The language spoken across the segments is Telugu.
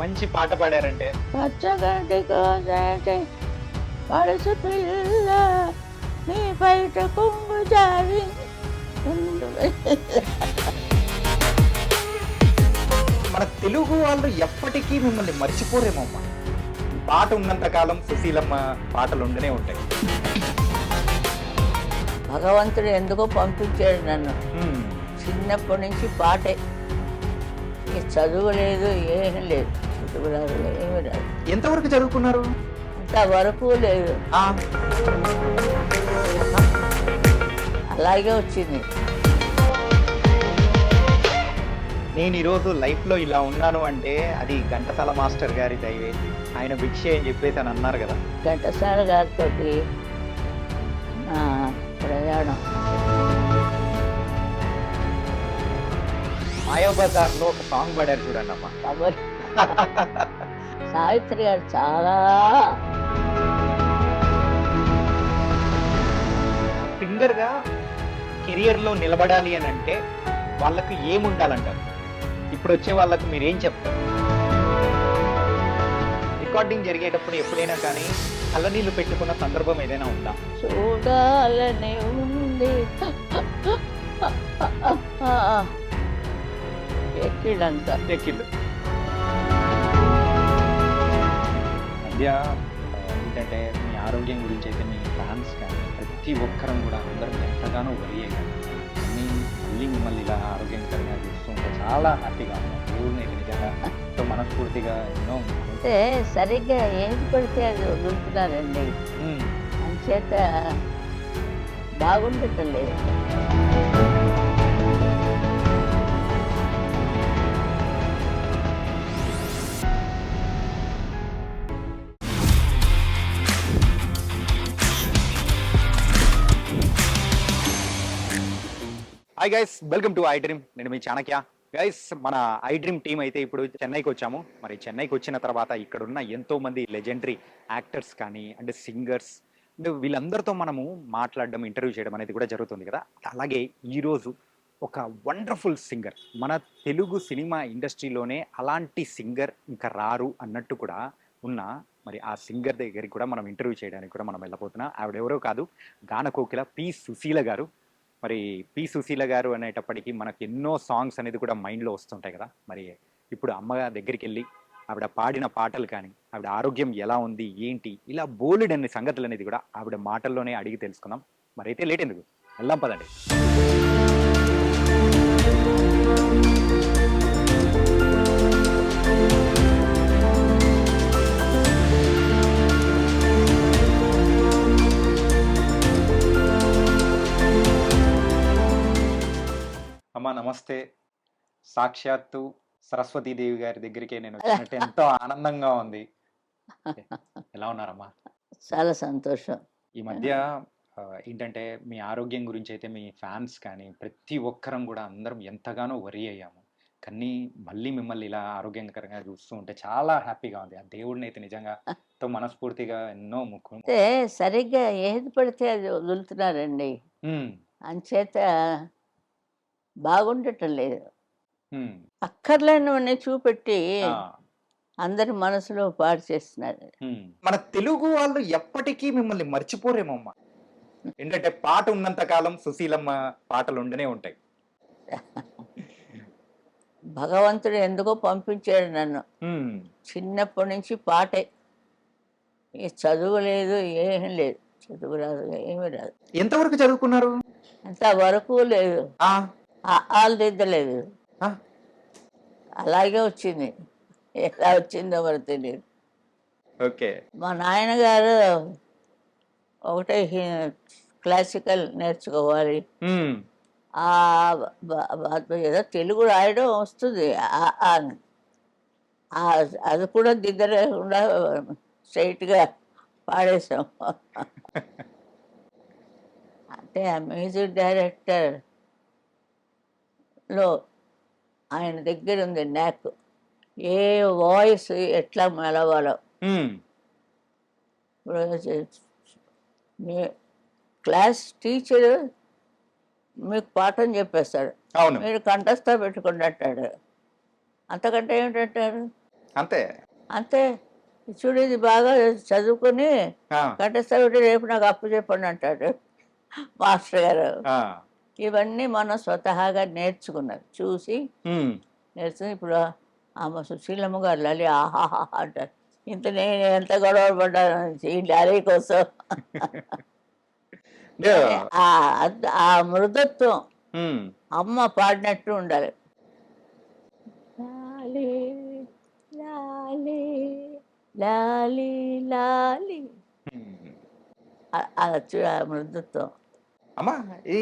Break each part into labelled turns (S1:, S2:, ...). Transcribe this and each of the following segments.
S1: మంచి పాట పాడారంటే
S2: పచ్చగడ్డి కోసేటి పడుసు పిల్ల నీ బయట కొంగు జారి
S1: మన తెలుగు వాళ్ళు ఎప్పటికీ మిమ్మల్ని మర్చిపోరేమో అమ్మా. పాట ఉన్నంత కాలం సుశీలమ్మ పాటలు ఉండనే ఉంటాయి.
S2: భగవంతుడు ఎందుకో పంపించాడు నన్ను.
S1: మ్మ్.
S2: చిన్నప్పటి నుంచి పాటే, ఈ చదువు లేదు ఏమీ లేదు, చదువు రాదు ఏమీ రాదు,
S1: ఎంతవరకు చదువుకున్నారు?
S2: అంతవరకు లేదు,
S1: ఆ,
S2: అలాగే వచ్చింది.
S1: నేను ఈరోజు లైఫ్లో ఇలా ఉన్నాను అంటే అది ఘంటసాల మాస్టర్ గారి దయవే, ఆయన భిక్ష అని చెప్పేసి అని అన్నారు కదా.
S2: ఘంటసాల గారితో నా ప్రయాణం
S1: మాయాబజార్లో ఒక సాంగ్ పాడారు చూడండి అమ్మా.
S2: కబర్ సావిత్రి గారు చాలా
S1: సింగర్గా కెరియర్లో నిలబడాలి అని అంటే వాళ్ళకు ఏముండాలంటారు? ఇప్పుడు వచ్చే వాళ్ళకు మీరు ఏం చెప్తారు? రికార్డింగ్ జరిగేటప్పుడు ఎప్పుడైనా కానీ కళ్ళనీళ్ళు పెట్టుకున్న సందర్భం ఏదైనా ఉందా?
S2: చూడాలని ఉంది ఎక్కిడంతా.
S1: ఎక్కిళ్ళు మధ్య ఏంటంటే మీ ఆరోగ్యం గురించి అయితే మీ ఫ్యాన్స్ కానీ ప్రతి ఒక్కరం కూడా అందరం ఎంతగానో వరి అయ్యారు. అన్నీ మళ్ళీ మిమ్మల్ని ఇలా ఆరోగ్యకరంగా చూస్తుంటే చాలా హ్యాపీగా ఉన్నాం. దేవుడిని అయితే నిజంగా ఎంతో మనస్ఫూర్తిగా ఎన్నో
S2: అంటే సరిగ్గా ఏది పడితే అది వదులుతున్నారండి, అంచేత బాగుండటం లేదు.
S1: Hi guys, welcome to I dream. నేను మీ చాణక్య. గైస్, మన ఐ డ్రీమ్ టీం అయితే ఇప్పుడు చెన్నైకి వచ్చాము. మరి చెన్నైకి వచ్చిన తర్వాత ఇక్కడున్న ఎంతో మంది లెజెండరీ యాక్టర్స్ కానీ అండ్ సింగర్స్ అండ్ వీళ్ళందరితో మనము మాట్లాడడం, ఇంటర్వ్యూ చేయడం అనేది కూడా జరుగుతుంది కదా. అలాగే ఈరోజు ఒక వండర్ఫుల్ సింగర్, మన తెలుగు సినిమా ఇండస్ట్రీలోనే అలాంటి సింగర్ ఇంకా రారు అన్నట్టు కూడా ఉన్న మరి ఆ సింగర్ దగ్గరికి కూడా మనం ఇంటర్వ్యూ చేయడానికి కూడా మనం వెళ్ళబోతున్నాం. ఆవిడెవరో కాదు, గాన కోకిల పి సుశీల గారు. మరి పి సుశీల గారు అనేటప్పటికీ మనకు ఎన్నో సాంగ్స్ అనేది కూడా మైండ్లో వస్తుంటాయి కదా. మరి ఇప్పుడు అమ్మ దగ్గరికి వెళ్ళి ఆవిడ పాడిన పాటలు కానీ, ఆవిడ ఆరోగ్యం ఎలా ఉంది ఏంటి, ఇలా బోలెడ్ అన్ని సంగతులు అనేది కూడా ఆవిడ మాటల్లోనే అడిగి తెలుసుకుందాం. మరి అయితే లేట్ ఎందుకు, వెళ్దాం పదండి. అమ్మా నమస్తే. సాక్షాత్తు సరస్వతీదేవి గారి దగ్గరికే నేను వచ్చినట్టు ఎంతో ఆనందంగా ఉంది. ఎలా ఉన్నారమ్మా?
S2: చాలా సంతోషం.
S1: ఈ మధ్య ఏంటంటే మీ ఆరోగ్యం గురించి అయితే మీ ఫ్యాన్స్ కానీ ప్రతి ఒక్కరం కూడా అందరం ఎంతగానో వరి అయ్యాము. కానీ మళ్ళీ మిమ్మల్ని ఇలా ఆరోగ్యకరంగా చూస్తూ ఉంటే చాలా హ్యాపీగా ఉంది. ఆ దేవుడిని అయితే నిజంగా ఎంతో మనస్ఫూర్తిగా ఎన్నో
S2: అంటే సరిగ్గా ఏది పడితే అది వదులుతున్నారండి, అంచేత బాగుండటం లేదు. అక్కర్లేనివన్నీ చూపెట్టి అందరి మనసులో పాడు చేస్తున్నారు.
S1: మన తెలుగు వాళ్ళు ఎప్పటికీ మిమ్మల్ని మర్చిపోరేమో అమ్మా. ఏంటంటే పాట ఉన్నంత కాలం సుశీలమ్మ పాటలు ఉండనే ఉంటాయి.
S2: భగవంతుడు ఎందుకో పంపించాడు నన్ను. చిన్నప్పటి నుంచి పాటే, ఈ చదువు లేదు ఏమీ లేదు, చదువు రాదు ఏమీ రాదు.
S1: ఎంతవరకు చదువుకున్నారు?
S2: అంతవరకు లేదు, ఆలు దిద్దలేదు, అలాగే వచ్చింది. ఎలా వచ్చిందో మరి తెలియదు.
S1: ఓకే.
S2: మా నాయనగారు ఒకటే క్లాసికల్ నేర్చుకోవాలి, ఏదో తెలుగు రాయడం వస్తుంది, అది కూడా దిద్దలేకుండా స్ట్రైట్గా పాడేసాం. అంటే ఆ మ్యూజిక్ డైరెక్టర్ లో ఆయన దగ్గర ఉంది నాక్, ఏ వాయిస్ ఎట్లా మెలవాలో. క్లాస్ టీచర్ మీకు పాఠం చెప్పేస్తాడు, మీరు కంఠస్థ పెట్టుకుని అంటాడు. అంతకంటే ఏమిటంటారు?
S1: అంతే.
S2: అంతే. చూడు ఇది బాగా చదువుకుని
S1: ఆ!
S2: కంఠస్థ రేపు నాకు అప్పు చెప్పండి అంటాడు మాస్టర్ గారు.
S1: ఆ!
S2: ఇవన్నీ మనం స్వతహాగా నేర్చుకున్నది. చూసి
S1: హ్మ్.
S2: నేర్చుకుని ఇప్పుడు ఆమె సుశీలమ్మ గారు లలి ఆహాహా అంటారు. ఇంత నేను ఎంత గొడవ పడ్డాను ఈ లాలి కోసం.
S1: అంటే
S2: కానీ ఆ మృదుత్వం
S1: హ్మ్.
S2: అమ్మ పాడినట్టు ఉండాలి. లాలి లాలి లాలి లాలి
S1: హ్మ్.
S2: ఆ మృదుత్వం.
S1: అమ్మా ఈ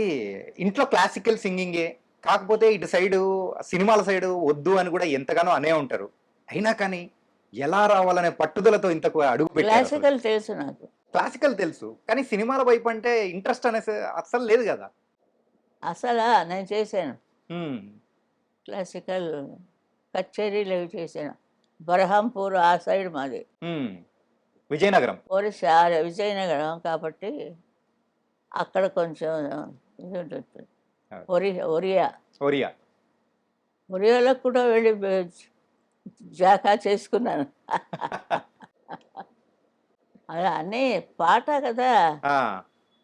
S1: ఇంట్లో క్లాసికల్ సింగింగే. కాకపోతే ఇటు సైడు సినిమాల సైడు వద్దు అని కూడా ఎంతగానో అనే ఉంటారు. అయినా కానీ ఎలా రావాలనే పట్టుదలతో ఇంతకు అడుగు పెట్టారసలు.
S2: క్లాసికల్ తెలుసు నాకు.
S1: క్లాసికల్ తెలుసు. కానీ సినిమాల వైపు అంటే ఇంట్రెస్ట్ అనేసి అస్సలు లేదు గదా!
S2: అసలా నేను చేశాను.
S1: హ్మ్.
S2: క్లాసికల్ కచేరీలు అవి చేశాను. బర్హాంపూర్ ఆ సైడ్ మాది.
S1: హ్మ్. విజయనగరం.
S2: ఒరిస్సా విజయనగరం కాబట్టి అక్కడ కొంచెం ఇది ఉంటుంది.
S1: ఆ!
S2: ఒరియా.
S1: ఒరియా.
S2: ఒరియాలో కూడా వెళ్ళి జాకా చేసుకున్నాను. అలా అన్నీ పాట కదా!
S1: ఆ!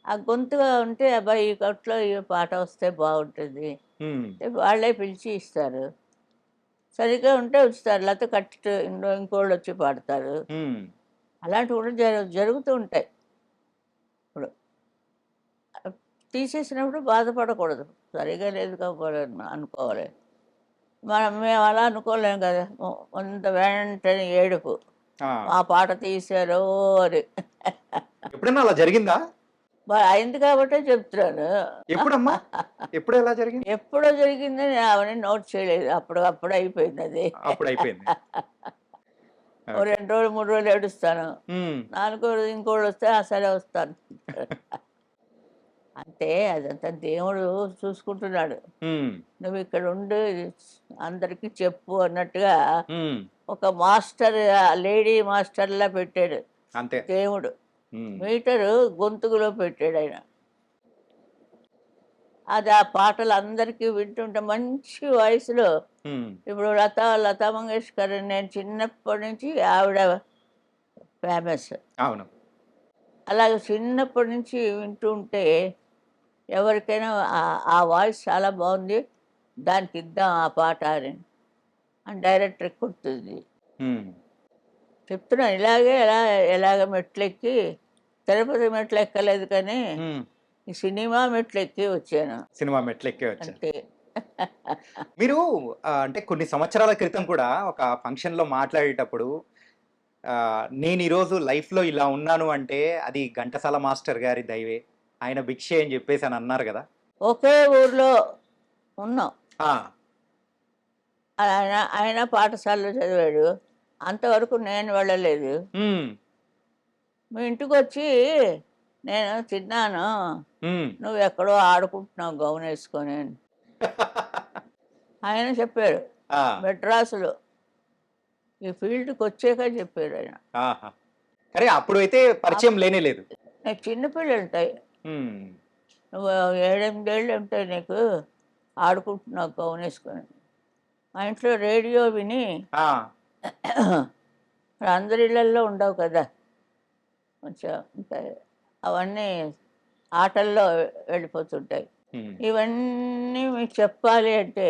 S2: ఆ గొంతుగా ఉంటే అబ్బాయి ఈ కొట్లో ఈ పాట వస్తే బాగుంటుంది.
S1: హ్మ్.
S2: అంటే వాళ్ళే పిలిచి ఇస్తారు. సరిగ్గా ఉంటే ఉంచుతారు. లేకపోతే ఇంకోళ్ళు వచ్చి పాడతారు.
S1: హ్మ్.
S2: అలాంటివి కూడా జరుగుతూ ఉంటాయి. ఇప్పుడు తీసేసినప్పుడు బాధపడకూడదు. సరిగ్గా లేదు కాబోలని అనుకోవాలి. మేము అలా అనుకోలేం కదా! వెంటనే ఏడుపు.
S1: ఆ!
S2: మా పాట తీశారో అని.
S1: ఎప్పుడైనా అలా జరిగిందా?
S2: మరి అయింది కాబట్టే చెప్తున్నాను.
S1: ఎప్పుడమ్మా? ఎప్పుడు ఎలా జరిగింది?
S2: ఎప్పుడో జరిగిందని నేను అవన్నీ నోట్ చేయలేదు. అప్పుడు అయిపోయింది అది.
S1: అప్పుడయిపోయింది.
S2: ఓ
S1: ఓకే.
S2: 2 రోజులు, 3 రోజులు ఏడుస్తాను.
S1: హ్మ్.
S2: నాలుగో రోజు ఇంకోళ్ళొస్తే సరే వస్తాను. అంతే అదంతా దేవుడు చూసుకుంటున్నాడు.
S1: హ్మ్.
S2: నువ్వు ఇక్కడ ఉండు ఇది అందరికీ చెప్పు అన్నట్టుగా
S1: హ్మ్.
S2: ఒక మాస్టర్ లేడీ మాస్టర్‌లా పెట్టాడు
S1: అంతే.
S2: దేవుడు.
S1: హ్మ్.
S2: మీటరు గొంతుకులో పెట్టాడాయన. అది ఆ పాటలు అందరికీ వింటుంటే మంచి వాయిస్‌లో
S1: హ్మ్.
S2: ఇప్పుడు లతా మంగేష్కర్ నేను చిన్నప్పటి నుంచి ఆవిడ ఫేమస్.
S1: అవును.
S2: అలాగే చిన్నప్పటి నుంచి వింటూ ఉంటే ఎవరికైనా ఆ వాయిస్ చాలా బాగుంది. దానికి ఇద్దాం ఆ పాట అని డైరెక్టర్‌కి గుర్తుంది.
S1: హ్మ్.
S2: చెప్తున్నాను ఎలాగ మెట్లెక్కి తిరుపతి మెట్లెక్కలేదు కానీ
S1: హ్మ్.
S2: ఈ సినిమా మెట్లెక్కి వచ్చాను.
S1: సినిమా మెట్లెక్కే వచ్చారు.
S2: అంతే.
S1: మీరు అంటే కొన్ని సంవత్సరాల క్రితం కూడా ఒక ఫంక్షన్‌లో మాట్లాడేటప్పుడు నేను ఈరోజు లైఫ్‌లో ఇలా ఉన్నాను అంటే అది ఘంటసాల మాస్టర్ గారి దయవే. ఆయన భిక్షే అని జెప్పేసి అని అన్నారు గదా!
S2: ఒకే ఊర్లో ఉన్నాం.
S1: ఆ!
S2: ఆయన ఆయన పాఠశాలలో చదివాడు. అంతవరకు నేను వెళ్ళలేదు.
S1: హ్మ్.
S2: మీ ఇంటికొచ్చి నేను తిన్నాను.
S1: హ్మ్.
S2: నువ్వెక్కడో ఆడుకుంటున్నావు గౌనేసుకొని అని. ఆయన చెప్పారు.
S1: ఆ!
S2: మెడ్రాసులో. ఈ ఫీల్డ్‌కొచ్చాక చెప్పారాయన.
S1: ఆహా! కానీ అప్పుడైతే పరిచయం లేనే లేదు.
S2: నీకు చిన్న పిల్లలుంటాయి.
S1: హ్మ్.
S2: నువ్వు 7, 8 ఏళ్ళు ఉంటాయి నీకు. ఆడుకుంటున్నావు గౌనేసుకొని. మా ఇంట్లో రేడియో విని
S1: ఆ!
S2: అందరి ఇళ్ళల్లో ఉండవు కదా! కొంచెం ఉంటాయి. అవన్నీ ఆటల్లో వెళ్ళిపోతుంటాయి.
S1: హ్మ్.
S2: ఇవన్నీ మీకు చెప్పాలి అంటే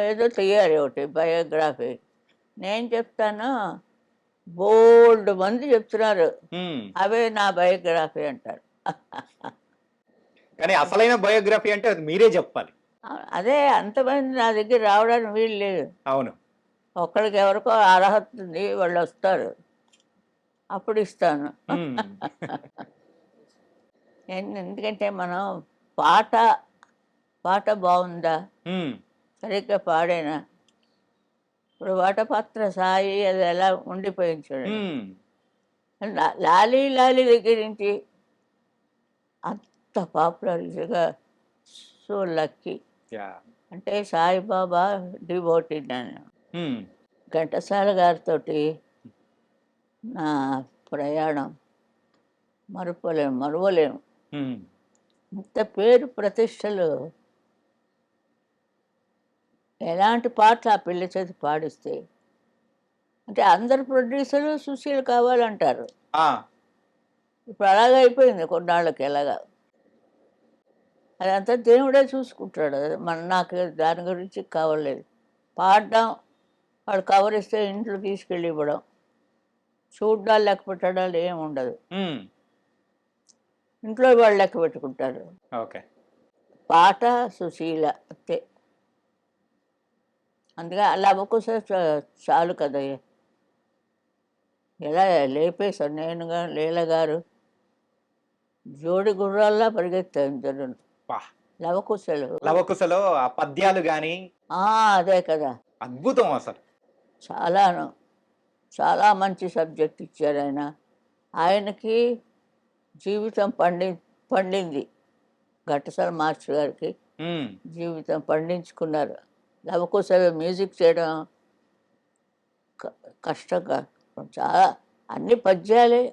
S2: ఏదో తీయాలి ఒకటి బయోగ్రఫీ. నేను చెప్తాను బోలెడు మంది చెప్తున్నారు.
S1: హ్మ్.
S2: అవే నా బయోగ్రఫీ అంటారు.
S1: కానీ అసలైన బయోగ్రఫీ అంటే అది మీరే జెప్పాలి.
S2: అదే అంతమంది నా దగ్గర రావడానికి వీలు లేదు.
S1: అవును.
S2: ఒక్కళ్ళకి ఎవరికో అర్హత ఉంది వాళ్ళొస్తారు. అప్పుడు ఇస్తాను.
S1: హ్మ్.
S2: ఎందుకంటే మనం పాట, పాట బావుందా?
S1: హ్మ్.
S2: సరిగ్గా పాడానా? ఇప్పుడు వటపత్ర సాయి అది ఎలా ఉండిపోయింది చూడండి.
S1: హ్మ్.
S2: లాలీ లాలీ దగ్గర నుంచి అంత పాపులర్‌గా సో లక్కీ.
S1: యాహ్!
S2: అంటే సాయిబాబా డివోటీ నేను.
S1: హ్మ్.
S2: ఘంటసాల గారితోటి నా ప్రయాణం మరువలేము.
S1: హ్మ్.
S2: ఇంత పేరు ప్రతిష్టలు ఎలాంటి పాటలు ఆ పిల్ల చేత పాడిస్తే అంటే అందరు ప్రొడ్యూసర్లు సుశీల్ కావాలంటారు.
S1: ఆ,
S2: ఇప్పుడు అలాగే అయిపోయింది కొన్నాళ్ళకి ఎలాగా. అదంతా దేవుడే చూసుకుంటాడు. నాకు దాని గురించి కావలేదు. పాడడం, వాడు కవర్ ఇస్తే ఇంట్లో తీసుకెళ్ళి ఇవ్వడం, చూడ్డాలు లెక్క పెట్టడాలు ఏమి ఉండదు.
S1: ఉమ్,
S2: ఇంట్లో వాళ్ళు లెక్క పెట్టుకుంటారు.
S1: ఓకే.
S2: పాట సుశీల అంతే. అందుకే అలా అవ్వకోసే చాలు కదా. ఎలా లేపేశారు నేనుగా లీల గారు, జోడి గుర్రాల్లా పరిగెత్తారు ఇద్దరు
S1: వా,
S2: లవకుశలు.
S1: లవకుశలో ఆ పద్యాలు గాని
S2: అదే కదా.
S1: అద్భుతం అసలు.
S2: చాలాను చాలా మంచి సబ్జెక్ట్ ఇచ్చారు ఆయన. ఆయనకి జీవితం పండింది. ఘంటసాల మాస్టర్ గారికి
S1: ఉమ్,
S2: జీవితం పండించుకున్నారు. లవకుశ మ్యూజిక్ చేయడం కష్టంగా చాలా. అన్ని పద్యాలే.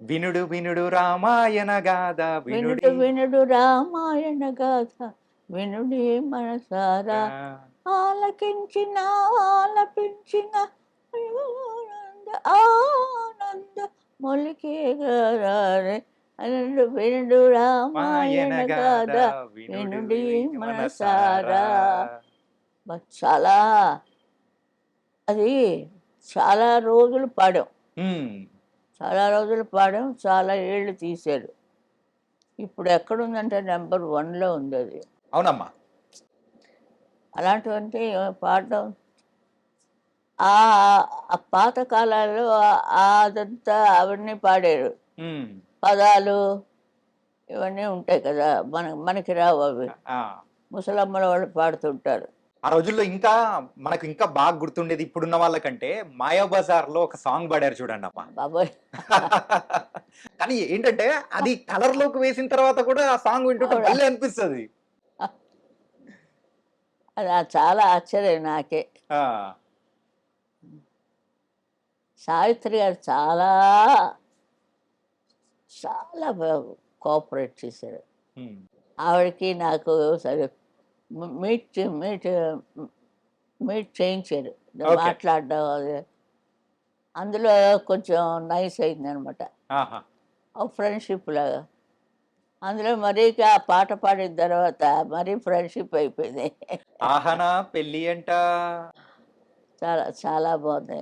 S1: వినుడు వినుడు రామాయణ గాథ
S2: వినుడు వినుడు రామాయణ గాథ వినుడి మనసారా ఆలకించిన ఆలపించిన ఆనంద మొలికే గారే వినుడు వినుడు రామాయణ గాథ వినుడి మనసారా. చాలా అది చాలా రోజులు పాడాం. చాలా రోజులు పాడాం, చాలా ఏళ్ళు తీశాడు. ఇప్పుడు ఎక్కడుందంటే నెంబర్ 1లో ఉంది అది.
S1: అవునమ్మా.
S2: అలాంటివంటే పాడడం ఆ ఆ పాత కాలాల్లో అదంతా అవన్నీ పాడారు. పదాలు ఇవన్నీ ఉంటాయి కదా, మనకి రావు అవి. ముసలమ్మల వాళ్ళు పాడుతుంటారు.
S1: ఆ రోజుల్లో ఇంకా మనకు ఇంకా బాగా గుర్తుండేది ఇప్పుడున్న వాళ్ళకంటే మాయాబజార్ లో ఒక సాంగ్ పాడారు చూడండి అమ్మా.
S2: బాబోయ్.
S1: కానీ ఏంటంటే అది కలర్ లోకి వేసిన తర్వాత కూడా ఆ సాంగ్ వింటుంటే భలే అనిపిస్తుంది.
S2: అది చాలా ఆశ్చర్యం నాకే. సావిత్రి గారు చాలా చాలా కోఆపరేట్ చేశారు. ఆవిడకి నాకు సరే మీట్ మీట్ మీట్ చేయించారు, మాట్లాడడం అది. అందులో కొంచెం నైస్ అయింది అనమాట, ఫ్రెండ్షిప్ లాగా. అందులో మరీ ఆ పాట పాడిన తర్వాత మరీ ఫ్రెండ్షిప్ అయిపోయింది.
S1: ఆహనా పెళ్ళి అంట.
S2: చాలా చాలా బాగుంది.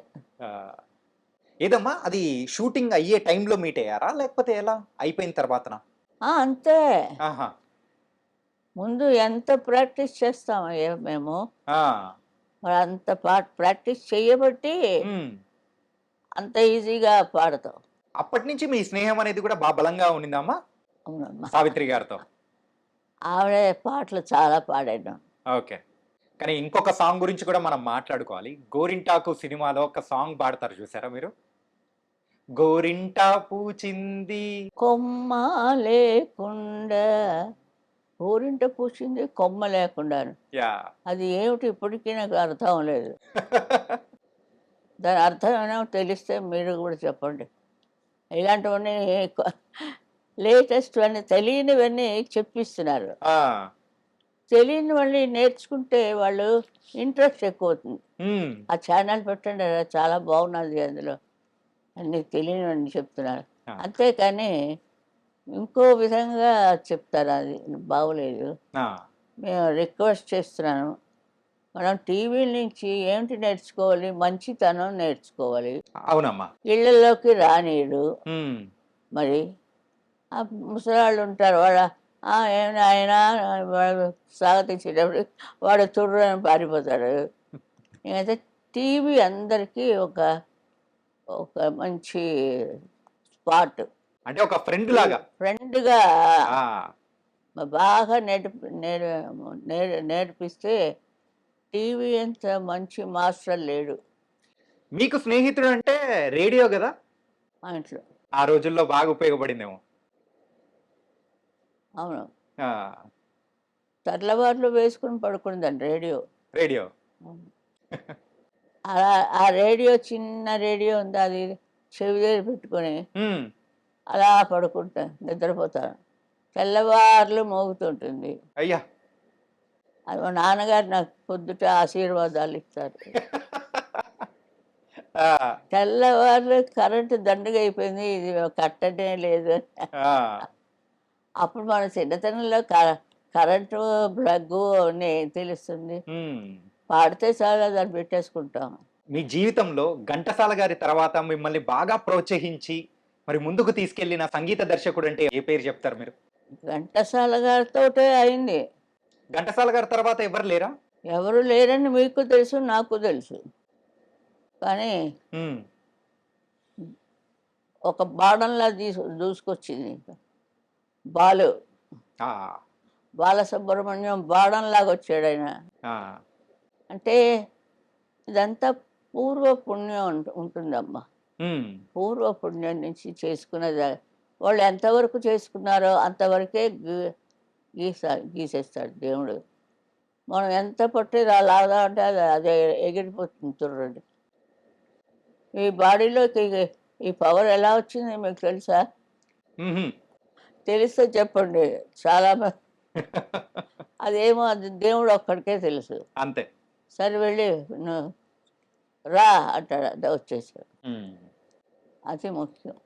S1: ఏదమ్మా అది షూటింగ్ అయ్యే టైంలో మీట్ అయ్యారా లేకపోతే ఎలా అయిపోయిన తర్వాతనా?
S2: అంతే. ముందు ఎంత ప్రాక్టీస్ చేస్తాం మేము, మరి అంత ప్రాక్టీస్ చేయబట్టి అంత ఈజీగా పాడతాం.
S1: అప్పటి నుంచి మీ స్నేహం అనేది కూడా బాగా బలంగా ఉండిందమ్మా సావిత్రి గారితో?
S2: ఆవిడ పాటలు చాలా పాడాను.
S1: ఓకే. కానీ ఇంకొక సాంగ్ గురించి కూడా మనం మాట్లాడుకోవాలి. గోరింటాకు సినిమాలో ఒక సాంగ్ పాడతారు చూసారా మీరు? గోరింటా పూచింది
S2: కొమ్మ లేకుండా. గోరింట పూసింది కొమ్మ లేకుండా. అది ఏమిటి ఇప్పటికీ నాకు అర్థం లేదు. దాని అర్థం ఏమైనా తెలిస్తే మీరు కూడా చెప్పండి. ఇలాంటివన్నీ లేటెస్ట్ అన్నీ తెలియనివన్నీ చెప్పిస్తున్నారు. తెలియనివన్నీ నేర్చుకుంటే వాళ్ళు ఇంట్రెస్ట్ ఎక్కువ అవుతుంది. ఆ ఛానల్ పెట్టండి, చాలా బాగున్నది, అందులో అన్నీ తెలియనివన్నీ చెప్తున్నారు. అంతేకాని ఇంకో విధంగా చెప్తారు, అది బాగోలేదు. మేము రిక్వెస్ట్ చేస్తున్నాను, మనం టీవీ నుంచి ఏమిటి నేర్చుకోవాలి? మంచితనం నేర్చుకోవాలి.
S1: అవునమ్మా.
S2: ఇళ్లలోకి రానీడు. మరి ఆ ముసలాళ్ళు ఉంటారు, ఏమైనా ఆయన వాడు స్వాగతించేటప్పుడు వాడు తుర్రని పారిపోతాడు. ఇంకైతే టీవీ అందరికీ ఒక ఒక మంచి స్పాట్,
S1: అంటే ఒక ఫ్రెండ్ లాగా,
S2: ఫ్రెండ్గా బాగా నేర్పిస్తే టీవీ అంత మంచి మాస్టర్ లేడు.
S1: మీకు స్నేహితుడు అంటే రేడియో కదా
S2: మా ఇంట్లో.
S1: ఆ రోజుల్లో బాగా ఉపయోగపడిందేమో.
S2: అవును, తెల్లవారులు వేసుకుని పడుకుందండి రేడియో.
S1: రేడియో
S2: అలా ఆ రేడియో, చిన్న రేడియో ఉంది, అది చెవి దగ్గర పెట్టుకొని అలా పడుకుంటా నిద్రపోతాను. తెల్లవారులు మోగుతుంటుంది.
S1: అయ్యా,
S2: అది మా నాన్నగారు నాకు పొద్దుట ఆశీర్వాదాలు ఇస్తారు.
S1: ఆ,
S2: తెల్లవారు కరెంటు దండుగా అయిపోయింది, ఇది కట్టనే లేదు.
S1: ఆ,
S2: అప్పుడు మన చిన్నతనంలో కరెంటు ప్లగ్గు అని ఏం తెలుస్తుంది.
S1: ఉమ్.
S2: పాడితే చాలా దాన్ని పెట్టేసుకుంటాం.
S1: మీ జీవితంలో ఘంటసాల గారి తర్వాత మిమ్మల్ని బాగా ప్రోత్సహించి మరి ముందుకు తీసుకెళ్లిన సంగీత దర్శకుడు అంటే ఏ పేరు చెప్తారు మీరు?
S2: ఘంటసాల గారితోటే అయింది.
S1: ఘంటసాల గారి తర్వాత ఎవరు లేరా?
S2: ఎవరు లేరని మీకు తెలుసు, నాకు తెలుసు. కానీ
S1: ఉమ్.
S2: ఒక బాణంలా దూసుకొచ్చింది బాలు.
S1: ఆ,
S2: బాలసుబ్రహ్మణ్యం బాణంలాగా వచ్చాడు ఆయన.
S1: ఆ,
S2: అంటే ఇదంతా పూర్వ పుణ్యం ఉంటుందమ్మా.
S1: ఉమ్,
S2: పూర్వ పుణ్యం నుంచి చేసుకున్నది. వాళ్ళు ఎంతవరకు చేసుకున్నారో అంతవరకే గీసేస్తాడు దేవుడు. మనం ఎంత పట్టి లాగా అంటే అదే ఎగిరిపోతుంది చూడండి. ఈ బాడీలోకి ఈ పవర్ ఎలా వచ్చింది మీకు తెలుసా?
S1: ఉహుం.
S2: తెలిస్తే చెప్పండి. చాలా అదేమో అది దేవుడు ఒక్కడికే తెలుసు.
S1: అంతే.
S2: సరే వెళ్ళి నువ్వు రా అంటాడు, అది వచ్చేసాడు.
S1: ఉమ్,
S2: అది ముఖ్యం.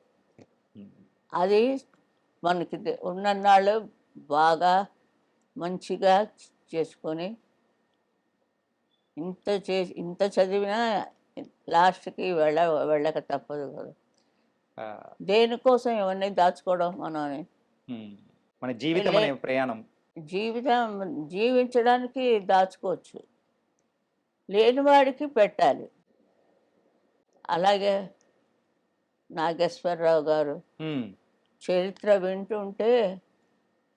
S1: ఉమ్,
S2: అది మనకి ఉన్నన్నాళ్ళు బాగా మంచిగా చేసుకొని ఇంత చదివినా లాస్ట్కి వెళ్ళక తప్పదు కదా.
S1: ఆ,
S2: దేనికోసం ఇవన్నీ దాచుకోవడం మనం?
S1: ఉమ్. మన జీవితం అనే ప్రయాణం.
S2: జీవితం జీవించడానికి దాచుకోవచ్చు, లేనివాడికి పెట్టాలి. అలాగే నాగేశ్వరరావు గారు
S1: ఉమ్,
S2: చరిత్ర వింటుంటే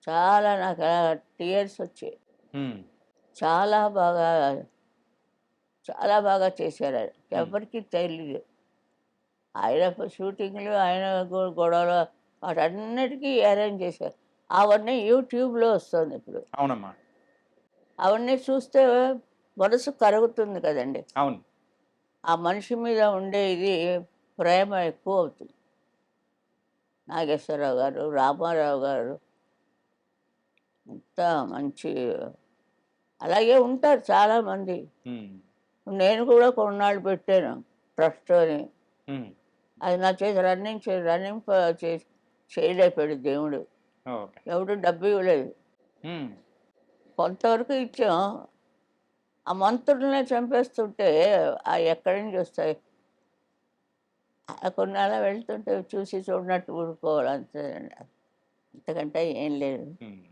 S2: చాలా నాకు టీయర్స్ వచ్చాయి.
S1: ఉమ్,
S2: చాలా బాగా చాలా బాగా చేశారు ఆయన.
S1: ఉమ్.
S2: ఎవరికి తెలియదు. ఆయన షూటింగ్లు, ఆయన గొడవలు వాటన్నిటికీ అరేంజ్ చేశారు. అవన్నీ యూట్యూబ్లో వస్తుంది ఇప్పుడు.
S1: అవునమ్మా.
S2: అవన్నీ చూస్తే మనసు కరుగుతుంది కదండి.
S1: అవును.
S2: ఆ మనిషి మీద ఉండే ఇది ప్రేమ ఎక్కువ అవుతుంది. నాగేశ్వరరావు గారు, రామారావు గారు అంత మంచి, అలాగే ఉంటారు చాలామంది.
S1: ఉమ్,
S2: నేను కూడా కొన్నాళ్ళు పెట్టాను ట్రస్ట్ అని.
S1: ఉమ్.
S2: అది నా చేసి రన్నింగ్ చేయలేపాడు దేవుడు.
S1: ఓకే.
S2: ఎవడు డబ్బు ఇవ్వలేదు.
S1: ఉమ్,
S2: కొంతవరకు ఇచ్చాం. ఆ మంత్రులనే చంపేస్తుంటే ఎక్కడి నుంచి వస్తాయి? కొన్ని అలా వెళ్తుంటే చూసి చూడనట్టు ఊరుకోవాలి అంతే. అంతకంటే ఏం లేదు.
S1: ఉమ్.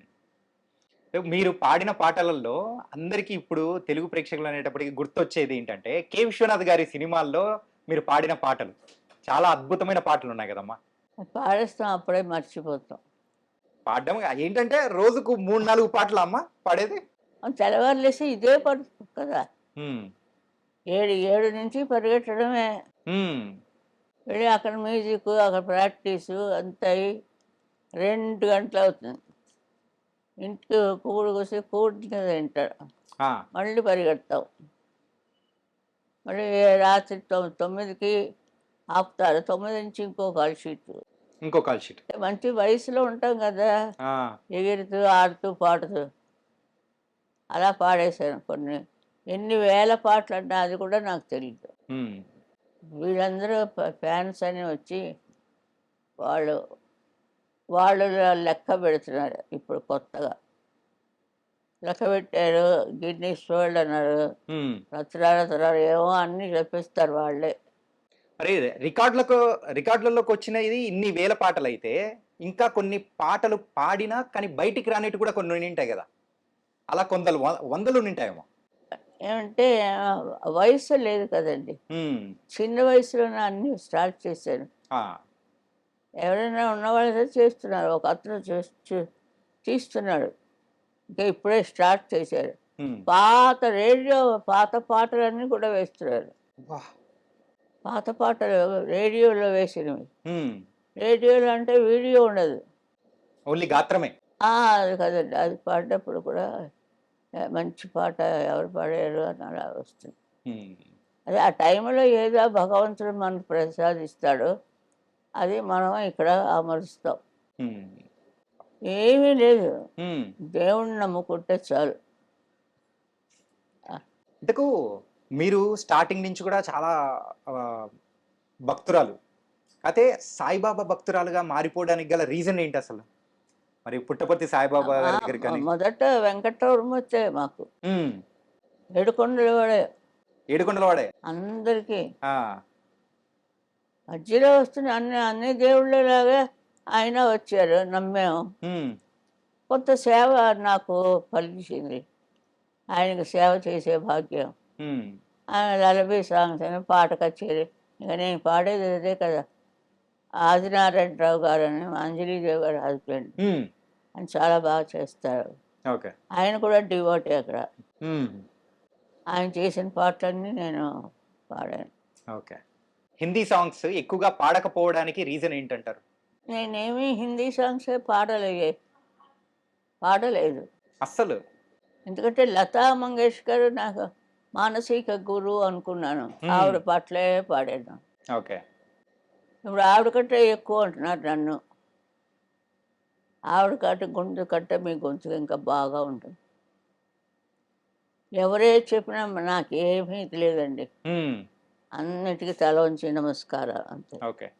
S1: మీరు పాడిన పాటలలో అందరికీ ఇప్పుడు తెలుగు ప్రేక్షకులు అనేటప్పటికి గుర్తొచ్చేది ఏంటంటే కె విశ్వనాథ్ గారి సినిమాల్లో మీరు పాడిన పాటలు చాలా అద్భుతమైన పాటలు ఉన్నాయి కదమ్మా.
S2: పాడేస్తాం, అప్పుడే మర్చిపోతాం.
S1: పాడడం ఏంటంటే రోజుకు 3-4 పాటలు అమ్మా పాడేది.
S2: తెల్లవారులేసి ఇదే పడుతుంది కదా.
S1: ఉమ్,
S2: 7 నుంచి పరిగెట్టడమే.
S1: ఉమ్,
S2: వెళ్ళి అక్కడ మ్యూజిక్, అక్కడ ప్రాక్టీసు అంతా అయ్యి 2 గంటలు అవుతుంది. ఇంటికి కూడు కూసి కూడి తింటాడు,
S1: ఆ,
S2: మళ్ళీ పరిగెడతాం. మళ్ళీ రాత్రి 9కి ఆపుతారు. 9 నుంచి ఇంకో కాల్ షీట్.
S1: ఇంకో కాల్ షీట్.
S2: మంచి వయసులో ఉంటాం కదా,
S1: ఆ,
S2: ఎగురుతూ ఆడుతూ పాడుతూ అలా పాడేశాను కొన్ని. ఎన్ని వేల పాటలు అంటే అది కూడా నాకు తెలియదు.
S1: ఉమ్,
S2: వీళ్ళందరూ ఫ్యాన్స్ అని వచ్చి వాళ్ళు వాళ్ళు లెక్క పెడుతున్నారు ఇప్పుడు కొత్తగా. లెక్క పెట్టారు, గిన్నీస్ వరల్డ్ అన్నారు,
S1: ఉమ్.
S2: రచనాలు ఏమో అన్నీ చెప్పిస్తారు వాళ్ళే.
S1: అరే రికార్డులలోకి వచ్చినది ఇన్ని వేల పాటలు అయితే ఇంకా కొన్ని పాటలు పాడినా కానీ బయటికి రానిట్టు కూడా కొన్ని ఉంటాయి కదా. అలా వందలు ఉంటాయేమో.
S2: ఏమంటే వయసు లేదు కదండి.
S1: ఉమ్,
S2: చిన్న వయసులోనే అన్నీ స్టార్ట్ చేశాను.
S1: ఆ,
S2: ఎవరైనా ఉన్నవాళ్ళైతే చేస్తున్నారు. ఒక అతను తీస్తున్నాడు, ఇంకా ఇప్పుడే స్టార్ట్ చేశారు.
S1: ఉమ్.
S2: పాత పాటలన్నీ కూడా వేస్తున్నారు.
S1: వాహ్.
S2: పాత పాటలు రేడియోలో వేసినవి.
S1: ఉమ్.
S2: రేడియోలో అంటే వీడియో ఉండదు.
S1: ఓన్లీ గాత్రమే.
S2: అది కదండి, అది పాడినప్పుడు కూడా మంచి పాట ఎవరు పాడారు అని అలా వస్తుంది.
S1: ఉమ్,
S2: అదే ఆ టైంలో ఏదో భగవంతుడు మనకు ప్రసాదిస్తాడో అది మనం ఇక్కడ అమరుస్తాం.
S1: ఉమ్,
S2: ఏమీ లేదు,
S1: ఉమ్.
S2: దేవుణ్ణి నమ్ముకుంటే చాలు.
S1: ఇంతకు మీరు స్టార్టింగ్ నుంచి కూడా చాలా భక్తురాలు. అయితే సాయిబాబా భక్తురాలుగా మారిపోవడానికి గల రీజన్ ఏంటి అసలు? మరి పుట్టపర్తి సాయిబాబా గారి దగ్గరికి కానీ
S2: మొదట వెంకటరమణ వచ్చే మాకు
S1: హ్మ్.
S2: ఏడుకొండలు వాడే
S1: ఏడుకొండలవాడే.
S2: అందరికీ.
S1: ఆ!
S2: మధ్యలో వస్తున్న అన్ని అన్ని దేవుళ్ళలాగా ఆయన వచ్చారు, నమ్మాము.
S1: హ్మ్.
S2: కొంత సేవ నాకు ఫలించింది, ఆయనకు సేవ చేసే భాగ్యం.
S1: హ్మ్.
S2: ఆయన లలబీ సాంగ్స్ అని పాట కచేరి, ఇక నేను పాడేది అదే కదా. ఆదినారాయణరావు గారు అని అంజలీదేవి గారి హస్బెండ్,
S1: హ్మ్.
S2: ఆయన చాలా బాగా చేస్తారు.
S1: ఓకే.
S2: ఆయన కూడా డివోటీ అక్కడ.
S1: హ్మ్.
S2: ఆయన చేసిన పాటలన్నీ నేను పాడాను.
S1: ఓకే. హిందీ సాంగ్స్ ఎక్కువగా పాడకపోవడానికి రీజన్ ఏంటంటారు?
S2: నేనేమి హిందీ సాంగ్సే పాడలేదు.
S1: అస్సలు.
S2: ఎందుకంటే లతా మంగేష్కర్ నాకు మానసిక గురువు అనుకున్నాను. ఆవిడ పాటలే పాడాను.
S1: ఓకే.
S2: ఇప్పుడు ఆవిడ కంటే ఎక్కువ అంటున్నారు నన్ను. ఆవిడ గొంతు కంటే మీ గొంతు ఇంకా బాగా ఉంటుంది. ఎవరే చెప్పినా నాకేమీ తెలియదండి.
S1: హ్మ్.
S2: అన్నిటికీ తల వంచి నమస్కారం అంతే.
S1: ఓకే.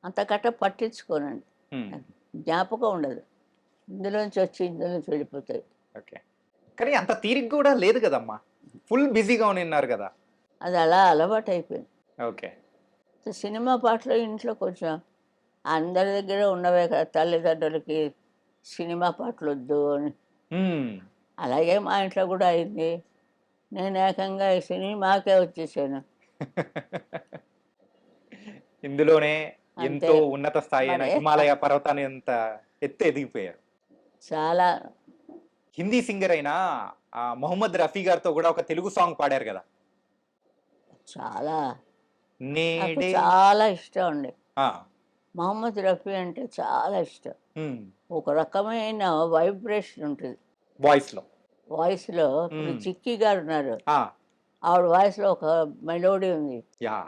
S2: అంతకంటే పట్టించుకోనండి.
S1: హ్మ్.
S2: నాకు జ్ఞాపకం ఉండదు. ఇందులోంచి వచ్చి ఇందులోంచి వెళ్ళిపోతాయి.
S1: ఓకే. కానీ అంత తీరిక గూడా లేదు గదమ్మా! ఫుల్ బిజీగా ఉన్నారు గదా!
S2: అది అలా అలవాటైపోయింది.
S1: ఓకే.
S2: సినిమా పాటలు ఇంట్లో కొంచెం అందరి దగ్గర ఉన్నవే కదా, తల్లిదండ్రులకి సినిమా పాటలు వద్దు అని.
S1: హ్మ్.
S2: అలాగే మా ఇంట్లో కూడా అయింది. నేను ఏకంగా ఈ సినిమాకే వచ్చేసాను.
S1: ఇందులోనే
S2: అంతే.
S1: ఎంతో ఉన్నత స్థాయి అయిన
S2: మరి
S1: హిమాలయ పర్వతాన్ని అంత ఎత్తు ఎదిగిపోయారు.
S2: చాలా
S1: హిందీ సింగర్ అయిన 'మొహమ్మద్ రఫీ' గారితో గూడా ఒక తెలుగు సాంగ్ పాడారు గదా!
S2: చాలా నాకు
S1: నేడే
S2: చాలా ఇష్టం అండి.
S1: ఆ!
S2: మహమ్మద్ రఫీ అంటే చాలా ఇష్టం.
S1: హ్మ్.
S2: ఒక రకమైన వైబ్రేషన్ ఉంటుంది
S1: వాయిస్‌లో.
S2: వాయిస్‌లో. ఇప్పుడు
S1: హ్మ్.
S2: చిక్కీ గారు ఉన్నారు.
S1: ఆ!
S2: ఆవిడ వాయిస్‌లో ఒక మెలోడీ ఉంది.
S1: యాహ్!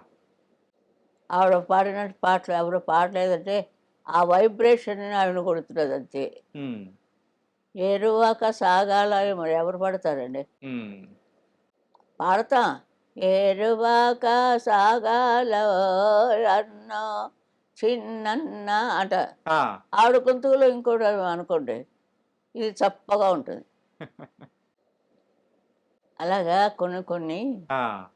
S2: ఆవిడ పాడినట్టు పాటలు ఎవరు పాడలేదంటే ఆ వైబ్రేషన్ని ఆవిడ కొడుతున్నది అంతే.
S1: హ్మ్.
S2: ఏరువాక సాగాల మరి ఎవరు పాడతారండి?
S1: హ్మ్.
S2: పాడతాం. ఏరువాక సాగాల అన్నో చిన్నన్న అంట.
S1: ఆ!
S2: ఆవిడ గొంతులో ఇంకోటి అనుకోండి, ఇది చప్పగా ఉంటుంది. అలాగా కొన్ని కొన్ని
S1: ఆ!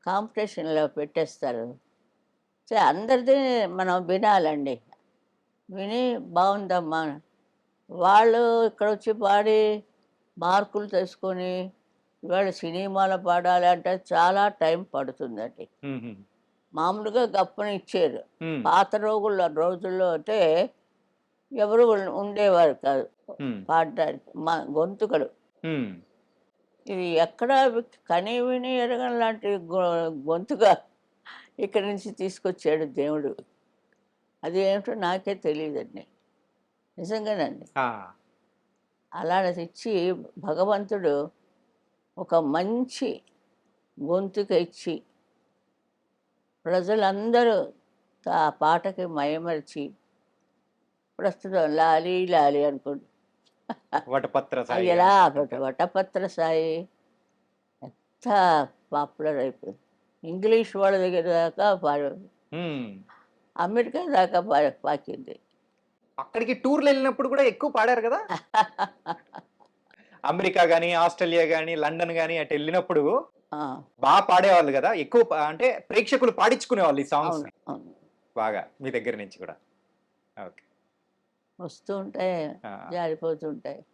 S2: కాంపిటీషన్‌లో పెట్టేస్తారు. అందరిది మనం వినాలండి. విని బావుందమ్మా, వాళ్ళు ఇక్కడొచ్చి పాడి మార్కులు తెచ్చుకొని ఇవాళ సినిమాలో పాడాలి అంటే చాలా టైం పడుతుందండి.
S1: హుహు.
S2: మామూలుగా గప్పున ఇచ్చారు.
S1: హ్మ్.
S2: పాత రోజుల్లో అంటే ఎవరు ఉండేవారు కాదు
S1: హ్మ్.
S2: పాడడానికి. మా గొంతుకలు
S1: హ్మ్.
S2: ఇది ఎక్కడ కని విని ఎరగని లాంటి గొంతుగా ఇక్కడి నుంచి తీసుకొచ్చాడు దేవుడు. అది ఏమిటో నాకే తెలియదండి. నిజంగానండి.
S1: ఆ!
S2: అలాంటిది ఇచ్చి భగవంతుడు ఒక మంచి గొంతుక ఇచ్చి ప్రజలందరూ ఆ పాటకి మైమరిచి ప్రస్తుతం లాలి లాలి అనుకోండి.
S1: వటపత్ర
S2: అది
S1: సాయి
S2: ఎలా
S1: అనుకుంటా.
S2: వటపత్ర సాయి ఎంత పాపులర్ అయిపోయింది. ఇంగ్లీష్ వాళ్ళ దగ్గర దాకా
S1: హ్మ్.
S2: అమెరికా దాకా పాకింది.
S1: అక్కడికి టూర్‌లెళ్ళినప్పుడు గూడా ఎక్కువ పాడారు గదా! అమెరికా గాని, ఆస్ట్రేలియా గాని, లండన్ గాని అటెళ్ళినప్పుడు
S2: ఆ,
S1: పాడేవాళ్ళు గదా! ఎక్కువ అంటే ప్రేక్షకులు పాడించుకునేవాళ్ళు ఈ
S2: అవును,
S1: సాంగ్స్‌ని
S2: అవును.
S1: బాగా మీ దగ్గర నుంచి గూడా. ఓకే.
S2: వస్తూ ఉంటాయి,
S1: ఆ!
S2: జారిపోతూ ఉంటాయి.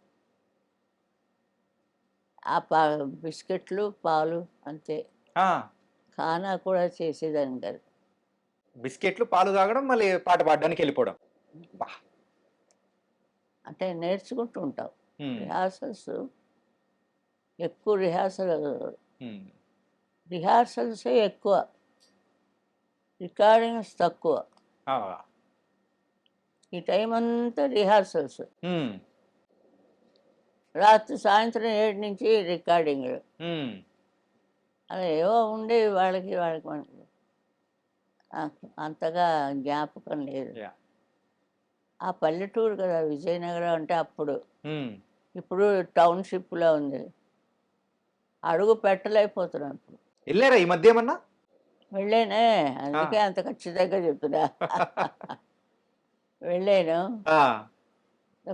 S2: ఆ బిస్కెట్లు, పాలు అంతే.
S1: ఆ!
S2: ఖానా కూడా చేసేదాన్ని కాదు.
S1: బిస్కెట్‌లు, పాలు తాగడం, మళ్ళీ పాట పాడడానికెళ్ళిపోవడం. అబ్బా!
S2: అంటే నేర్చుకుంటూ ఉంటాం.
S1: హ్మ్.
S2: రిహార్సల్స్ ఎక్కువ
S1: హ్మ్.
S2: రిహార్సల్సే ఎక్కువ, రికార్డింగ్స్ తక్కువ.
S1: ఆ!
S2: ఈ టైం అంతా రిహార్సల్స్.
S1: హ్మ్.
S2: రాత్రి సాయంత్రం 7 నుంచి రికార్డింగ్‌లు.
S1: హ్మ్.
S2: అలా ఏవో ఉండేవి వాళ్ళకి మనకి. నాకు అంతగా జ్ఞాపకం లేదు.
S1: యాహ్!
S2: ఆ పల్లెటూరు కదా విజయనగరం అంటే అప్పుడు.
S1: హ్మ్.
S2: ఇప్పుడు టౌన్‌షిప్‌లా ఉంది. అడుగు పెట్టలేకపోతున్నాను ఇప్పుడు.
S1: వెళ్ళారా ఈ మధ్య ఏమన్నా?
S2: వెళ్ళానే,
S1: ఆ!
S2: అందుకే అంత ఖచ్చితంగా చెప్తున్నా. వెళ్ళాను.
S1: ఆ!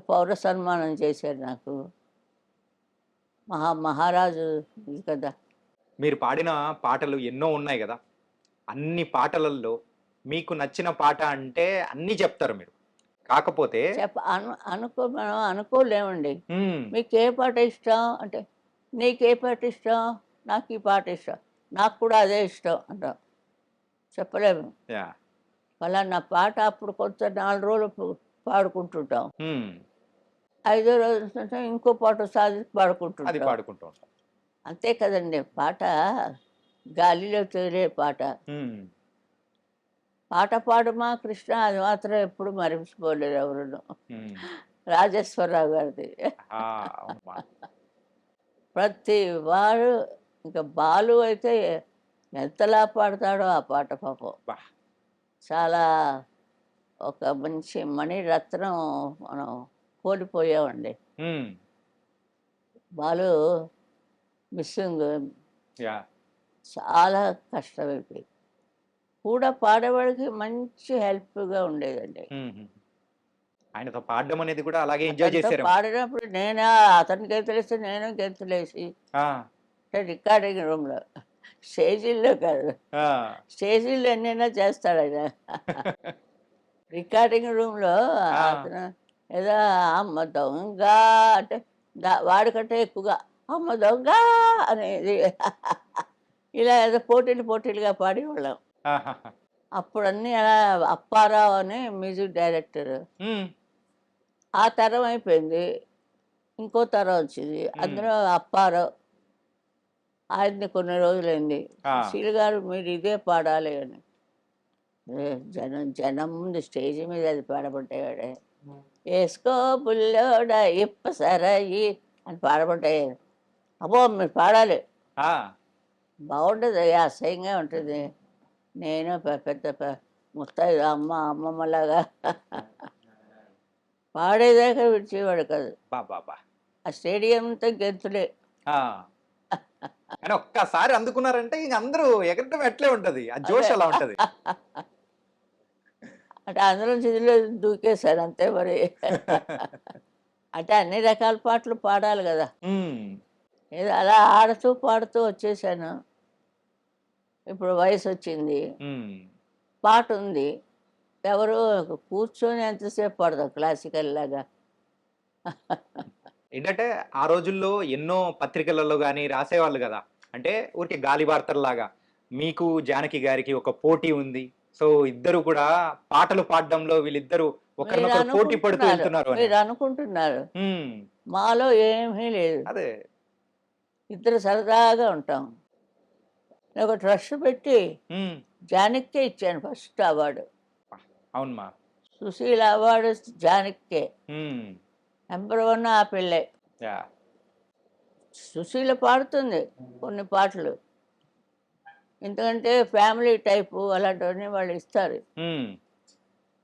S2: పౌర సన్మానం చేశారు నాకు. మహారాజు ఇది కదా!
S1: మీరు పాడిన పాటలు ఎన్నో ఉన్నాయి గదా! అన్ని పాటలల్లో మీకు నచ్చిన పాట అంటే అన్నీ చెప్తారు మీరు. కాకపోతే
S2: మనం అనుకోలేమండి.
S1: హ్మ్.
S2: మీకే పాట ఇష్టం అంటే, నీకే పాట ఇష్టం? నాకు ఈ పాట ఇష్టం. నాకు కూడా అదే ఇష్టం అంటాం. చెప్పలేము.
S1: యాహ్!
S2: ఫలానా పాట అప్పుడు కొంత 4 రోజులు పాడుకుంటుంటాం.
S1: హ్మ్.
S2: ఐదో రోజు ఇంకో పాట సాధించి
S1: అది
S2: పాడుకుంటుంటాం.
S1: పాడుకుంటూ ఉంటాం.
S2: అంతే కదండీ! పాట గాలిలో తేలే పాట.
S1: హ్మ్.
S2: పాట పాడుమా కృష్ణ అది మాత్రం ఎప్పుడు మరిచిపోలేరు ఎవరును.
S1: హ్మ్.
S2: రాజేశ్వరరావు గారిది.
S1: ఆ! అవునమ్మా.
S2: ప్రతి వాడు ఇంకా బాలు అయితే ఎంతలా పాడతాడో ఆ పాట పాపం.
S1: అబ్బా!
S2: చాలా ఒక మంచి మణిరత్నం మనం కోల్పోయామండి.
S1: హ్మ్.
S2: Balu missing
S1: yeah!
S2: చాలా కష్టమైపోయింది. కూడా పాడేవాడికి మంచి హెల్ప్‌గా ఉండేదండి.
S1: హుహు. ఆయనతో పాడడం అనేది కూడా అలాగే ఎంజాయ్
S2: అతనితో
S1: చేసారేమో.
S2: పాడినప్పుడు అతను గెంతులేస్తే నేను గెంతులేసి
S1: ఆ!
S2: అంటే రికార్డింగ్ రూమ్‌లో. స్టేజీల్లో కాదు.
S1: ఆ!
S2: స్టేజీల్లో ఎన్నైనా చేస్తాడాయన. రికార్డింగ్ రూమ్‌లో
S1: ఆ!
S2: అతను ఏదో అమ్మ దొంగ అంటే వాడికంటే ఎక్కువగా అమ్మ దొంగ అనేది ఇలా ఏదో పోటీలుగా పాడేవాళ్ళం.
S1: ఆహాహా!
S2: అప్పుడన్నీ అలా అప్పారావు అని మ్యూజిక్ డైరెక్టర్.
S1: హ్మ్.
S2: ఆ తరం అయిపోయింది. ఇంకో తరం వచ్చింది.
S1: హ్మ్.
S2: అందులో అప్పారావు ఆయనది కొన్ని రోజులైంది.
S1: ఆ!
S2: సుశీల్ గారు మీరు ఇదే పాడాలి అని. ఏ జనం ముందు స్టేజ్ మీద అది పాడబట్టేవాడే. ఏసుకో బుల్లోడ ఇప్ప సరాయి అని పాడబట్టే. అబ్బో! మీరు పాడాలి.
S1: ఆ!
S2: బాగుంటది. అసహ్యంగా ఉంటుంది. నేను పెద్ద ముత్తైదు అమ్మమ్మలాగా పాడేదాకా విడిచేవాడు కాదు.
S1: అబ్బబ్బబ్బా!
S2: ఆ స్టేడియం అంతా గెంతులే.
S1: ఆ! కానీ ఒక్కసారి అందుకున్నారంటే ఇంక అందరూ ఎగరటం అట్లే ఉంటది. ఆ
S2: అదే.
S1: జోష్ అలా ఉంటది.
S2: అంటే అందులో చిదిలో దూకేశారు అంతే మరి. అంటే అన్ని రకాల పాటలు పాడాలి గదా!
S1: హ్మ్.
S2: ఏదో అలా ఆడుతూ, పాడుతూ వచ్చేసాను. ఇప్పుడు వయసొచ్చింది.
S1: హ్మ్.
S2: పాటుంది. ఎవరు కూర్చొని ఎంతసేపు పాడతాం క్లాసికల్‌లాగా.
S1: ఏంటంటే ఆ రోజుల్లో ఎన్నో పత్రికలలో గాని రాసేవాళ్ళు గదా! అంటే ఊరికే గాలివార్తల్లాగా. మీకు 'జానకి' గారికి ఒక పోటీ ఉంది. సో, ఇద్దరు కూడా పాటలు పాడడంలో వీళ్ళిద్దరూ ఒకరినొకరు పోటీ పడుతూ వెళ్తున్నారు అని.
S2: మీరనుకుంటున్నారు.
S1: హ్మ్.
S2: మాలో ఏమీ లేదు.
S1: అదే.
S2: ఇద్దరు సరదాగా ఉంటాం. నేనొక ట్రస్ట్ పెట్టి
S1: హ్మ్.
S2: జానకికే ఇచ్చాను ఫస్ట్ అవార్డు.
S1: అబ్బా! అవునుమా.
S2: 'సుశీల' అవార్డు జానకికే.
S1: హ్మ్.
S2: నంబర్ 1 ఆ పిల్లే.
S1: యాహ్!
S2: సుశీల పాడుతుంది కొన్ని పాటలు. ఎందుకంటే ఫ్యామిలీ టైపు అలాంటివన్నీ వాళ్ళు ఇస్తారు.
S1: హ్మ్.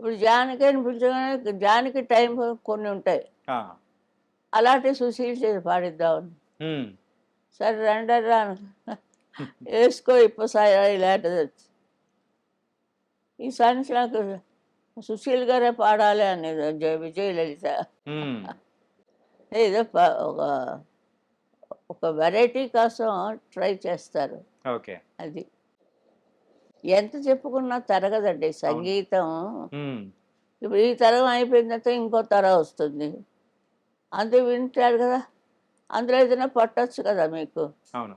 S2: ఇప్పుడు జానకి అని పిలిచగానే జానకి టైం కొన్ని ఉంటాయి.
S1: ఆ!
S2: అలాంటివి సుశీల చేత పాడిద్దామని.
S1: హ్మ్.
S2: సరే రండర్రా ఏసుకో ఇప్పసాయ ఇలాంటిది. ఈసారి నుంచి నాకు సుశీల్ గారే పాడాలి అనేది విజయలలిత.
S1: హ్మ్.
S2: ఏదో ఒక ఒక వెరైటీ కోసం ట్రై చేస్తారు.
S1: ఓకే.
S2: అది. ఎంత చెప్పుకున్నా తరగదండి
S1: అవును.
S2: సంగీతం.
S1: హ్మ్.
S2: ఇప్పుడు ఈ తరం అయిపోయిన తర్వాత ఇంకో తరం వస్తుంది. అందరూ వింటారు కదా! అందులో ఏదైనా పట్టొచ్చు కదా మీకు.
S1: అవును.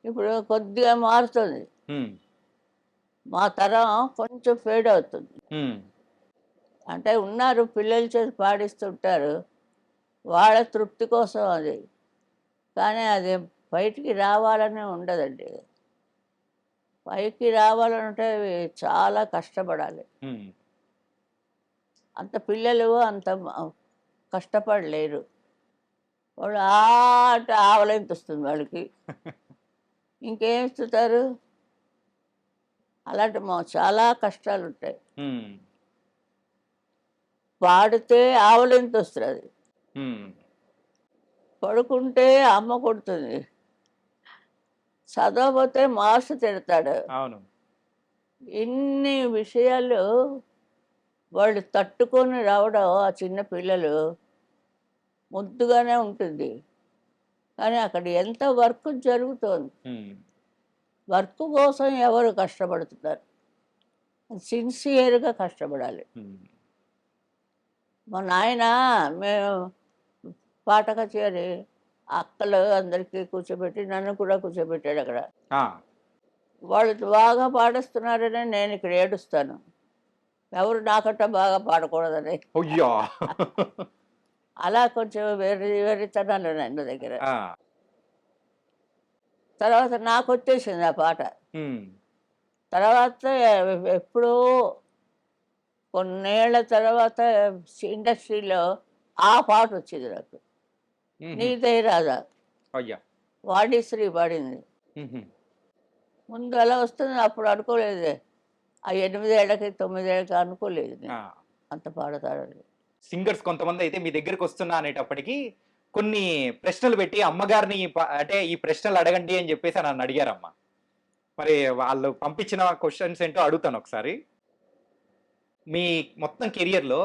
S2: ఇప్పుడు కొద్దిగా మారుతుంది.
S1: హ్మ్.
S2: మా తరం కొంచెం ఫేడ్ అవుతుంది.
S1: హ్మ్.
S2: అంటే ఉన్నారు పిల్లల చేత పాడిస్తుంటారు. వాళ్ళ తృప్తి కోసం అది. కానీ అది బయటికి రావాలని ఉండదండి. పైకి రావాలంటే చాలా కష్టపడాలి.
S1: హ్మ్.
S2: అంత పిల్లలు అంత కష్టపడలేరు. వాళ్ళు అంటే ఆవలింతొస్తుంది వాళ్ళకి. ఇంకేం ఇస్తుంటారు? అలాంటి చాలా కష్టాలుంటాయి.
S1: హ్మ్.
S2: పాడితే ఆవలింతొస్తది.
S1: హ్మ్.
S2: పడుకుంటే అమ్మ కొడుతుంది. చదవకపోతే మాస్టర్ తిడతాడు.
S1: అవును.
S2: ఇన్ని విషయాలు వాళ్ళు తట్టుకొని రావడం ఆ చిన్న పిల్లలు ముద్దుగానే ఉంటుంది. కానీ అక్కడ ఎంత వర్క్ జరుగుతోంది.
S1: హ్మ్.
S2: వర్క్ కోసం ఎవరు కష్టపడుతున్నారు? సిన్సియర్‌గా కష్టపడాలి.
S1: హ్మ్.
S2: మా నాయన మేము పాట కచేరీ అక్కలు అందరికీ కూర్చోబెట్టి నన్ను కూడా కూర్చోబెట్టాడు అక్కడ.
S1: ఆ!
S2: వాళ్ళు బాగా పాడేస్తున్నారని నేను ఇక్కడ ఏడుస్తాను. ఎవరు నాకంటే బాగా పాడకూడదని.
S1: అయ్యా!
S2: అలా కొంచెం వెర్రితనాలున్నాయి నా దగ్గర.
S1: ఆ!
S2: తర్వాత నాకొచ్చేసింది ఆ పాట.
S1: హ్మ్.
S2: తర్వాత ఎప్పుడో కొన్నేళ్ల తర్వాత ఇండస్ట్రీలో ఆ పాటొచ్చింది నాకు.
S1: హుహు.
S2: 'నీదే రాధా'
S1: అయ్యా!
S2: వాణిశ్రీ పాడింది.
S1: హుహు.
S2: ముందు అలా వస్తుంది అప్పుడు అనుకోలేదే. ఆ 8 ఏళ్ళకి, 9 ఏళ్ళకి అనుకోలేదు
S1: ఆ!
S2: నేను. అంత పాడతారని.
S1: సింగర్స్ కొంతమందయితే మీ దగ్గరికొస్తున్నా అనేటప్పటికి కొన్ని ప్రశ్నలు పెట్టి అమ్మగారిని అంటే ఈ ప్రశ్నలు అడగండి అని చెప్పేసి నన్నడిగారమ్మ. మరి వాళ్ళు పంపించిన క్వెషన్స్ ఏంటో అడుగుతానొకసారి. మీ మొత్తం కెరియర్‌లో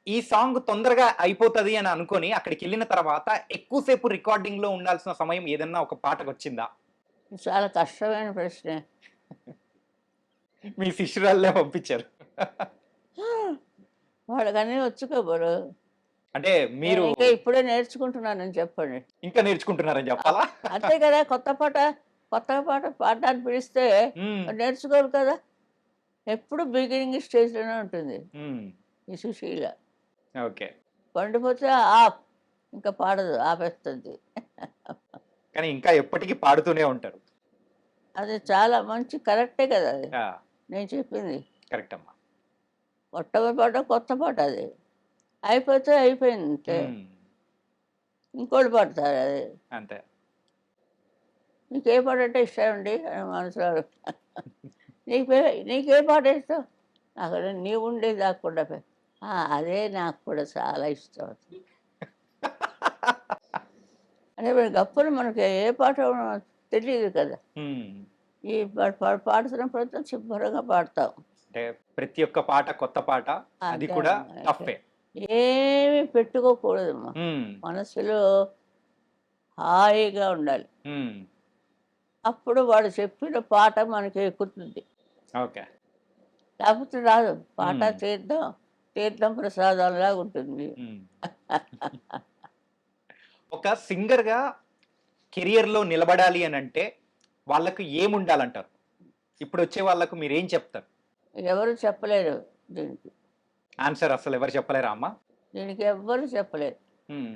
S1: ఈ సాంగ్ తొందరగా అయిపోతది అని అనుకోని అక్కడికెళ్ళిన తర్వాత ఎక్కువ సేపు రికార్డింగ్‌లో ఉండాల్సిన సమయం ఏదన్నా ఒక పాటకొచ్చిందా?
S2: చాలా కష్టమైన ప్రశ్నే.
S1: మీ శిష్యురాలినే పంపించారు.
S2: వాళ్ళకన్నీ వచ్చు కబురు.
S1: అంటే మీరు
S2: నేను ఇంకా ఇప్పుడే నేర్చుకుంటున్నానని చెప్పండి.
S1: ఇంకా నేర్చుకుంటున్నారని చెప్పాలా?
S2: అంతే కదా! కొత్త పాట పాడడానికి పిలిస్తే
S1: హ్మ్.
S2: నేర్చుకోరు కదా! ఎప్పుడు బిగినింగ్ స్టేజ్‌లోనే ఉంటుంది
S1: హ్మ్.
S2: ఈ సుశీల.
S1: ఓకే.
S2: పండిపోతే ఆఫ్. ఇంకా పాడదు ఆపేస్తుంది.
S1: కానీ ఇంకా ఎప్పటికి పాడుతూనే ఉంటారు.
S2: అది చాలా మంచి కరెక్టే కదా అది.
S1: ఆ!
S2: నేను చెప్పింది.
S1: కరెక్ట్ అమ్మా.
S2: మొట్టమొదటి పాట కొత్త పాట అది. అయిపోతే అయిపోయింది అంతే.
S1: హ్మ్.
S2: ఇంకోళ్ళు పాడతారు అది.
S1: అంతే.
S2: "నీకే పాట అంటే ఇష్టం అండి" అని మనసులో నీకే నీకే పాట ఇష్టం? నాకు నీవుండే దాక్కుండా అదే నాకు కూడా చాలా ఇష్టం. అంటే మరి గప్పున మనకి ఏ పాట తెలీదు కదా!
S1: హ్మ్.
S2: ఈ పాడుతున్నప్పుడైతే శుభ్రంగా పాడతాం.
S1: అంటే ప్రతి ఒక్క పాట కొత్త పాట. అది
S2: అంతే
S1: కూడా
S2: అంతే.
S1: టఫ్ఫే.
S2: ఏమి పెట్టుకోకూడదమ్మా.
S1: హ్మ్.
S2: మనసులో హాయిగా ఉండాలి.
S1: హ్మ్.
S2: అప్పుడు వాడు చెప్పిన పాట మనకి ఎక్కుతుంది.
S1: ఓకే.
S2: లేకపోతే రాదు. పాట
S1: హ్మ్.
S2: తీర్థం ప్రసాదంలాగా ఉంటుంది.
S1: హ్మ్. ఒక సింగర్‌గా కెరియర్‌లో నిలబడాలి అనంటే వాళ్ళకి ఏముండాలంటారు? ఇప్పుడొచ్చే వాళ్ళకు మీరేం చెప్తారు?
S2: ఎవరు చెప్పలేరు దీనికి.
S1: ఆన్సర్ అస్సలెవరు చెప్పలేరా అమ్మ?
S2: దీనికి ఎవ్వరు చెప్పలేరు.
S1: హ్మ్.